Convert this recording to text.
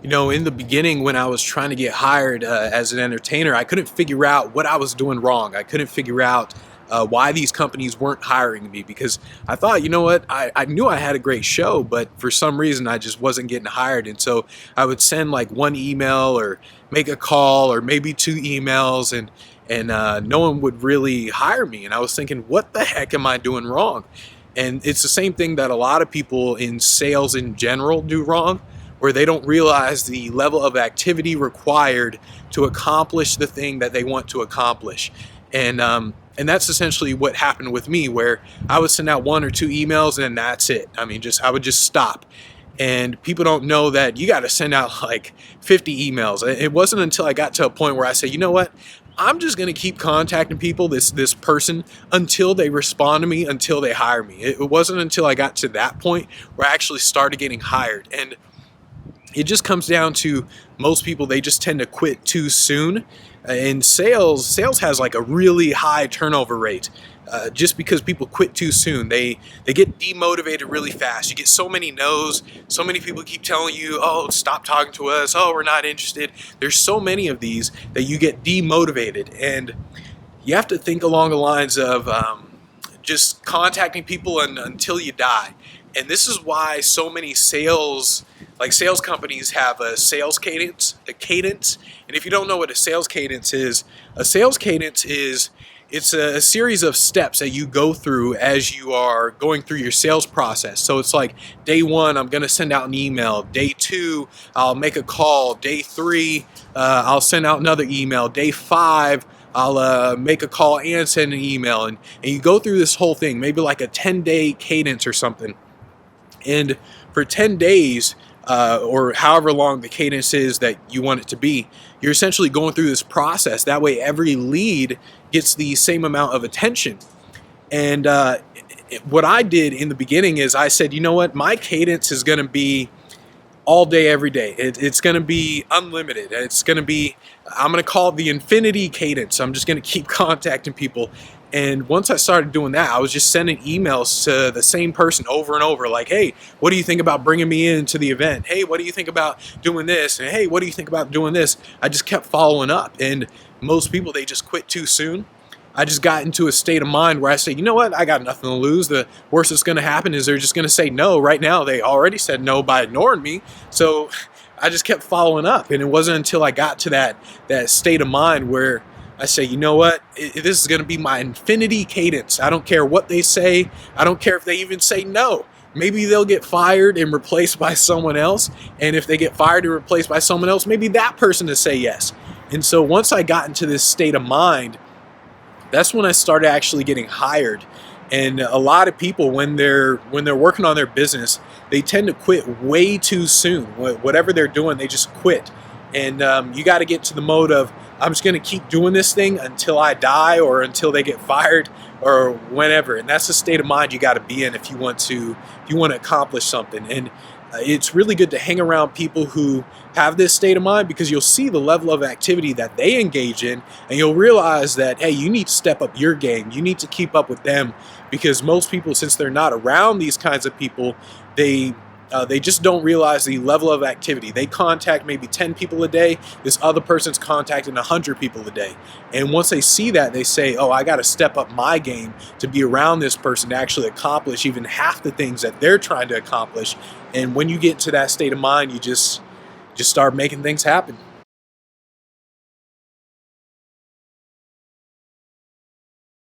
In the beginning when I was trying to get hired as an entertainer, I couldn't figure out what I was doing wrong. I couldn't figure out why these companies weren't hiring me because I thought, I knew I had a great show, but for some reason I just wasn't getting hired. And so I would send like one email or make a call or maybe two emails and no one would really hire me. And I was thinking, what the heck am I doing wrong? And it's the same thing that a lot of people in sales in general do wrong, where they don't realize the level of activity required to accomplish the thing that they want to accomplish. And that's essentially what happened with me, where I would send out one or two emails and that's it. I would just stop. And people don't know that you got to send out like 50 emails. It wasn't until I got to a point where I said, you know what? I'm just going to keep contacting people, this person, until they respond to me, until they hire me. It wasn't until I got to that point where I actually started getting hired. And it just comes down to most people, they just tend to quit too soon. In sales has like a really high turnover rate. Just because people quit too soon, they get demotivated really fast. You get so many no's, so many people keep telling you, oh, stop talking to us, oh, we're not interested. There's so many of these that you get demotivated, and you have to think along the lines of just contacting people until you die. And this is why so many sales companies have a sales cadence, And if you don't know what a sales cadence is, it's a series of steps that you go through as you are going through your sales process. So it's like day one, I'm going to send out an email. Day two, I'll make a call. Day three, I'll send out another email. Day five, I'll make a call and send an email. And you go through this whole thing, maybe like a 10-day cadence or something. And for 10 days, or however long the cadence is that you want it to be, you're essentially going through this process. That way every lead gets the same amount of attention. And what I did in the beginning is I said, you know what, my cadence is going to be all day, every day. It's going to be unlimited. I'm going to call it the infinity cadence. I'm just going to keep contacting people. And once I started doing that, I was just sending emails to the same person over and over, like, hey, what do you think about bringing me into the event? Hey, what do you think about doing this? And hey, what do you think about doing this? I just kept following up. And most people, they just quit too soon. I just got into a state of mind where I say, you know what, I got nothing to lose. The worst that's going to happen is they're just going to say no. Right now, they already said no by ignoring me. So I just kept following up. And it wasn't until I got to that state of mind where I say, you know what, this is going to be my infinity cadence. I don't care what they say. I don't care if they even say no. Maybe they'll get fired and replaced by someone else. And if they get fired and replaced by someone else, maybe that person to say yes. And so once I got into this state of mind, that's when I started actually getting hired. And a lot of people, when they're working on their business, they tend to quit way too soon. Whatever they're doing, they just quit. And you got to get to the mode of, I'm just going to keep doing this thing until I die or until they get fired or whenever. And that's the state of mind you got to be in if you want to accomplish something. And it's really good to hang around people who have this state of mind, because you'll see the level of activity that they engage in, and you'll realize that, hey, you need to step up your game. You need to keep up with them, because most people, since they're not around these kinds of people, they just don't realize the level of activity. They contact maybe 10 people a day. This other person's contacting 100 people a day. And once they see that, they say, oh, I got to step up my game to be around this person to actually accomplish even half the things that they're trying to accomplish. And when you get to that state of mind, you just start making things happen.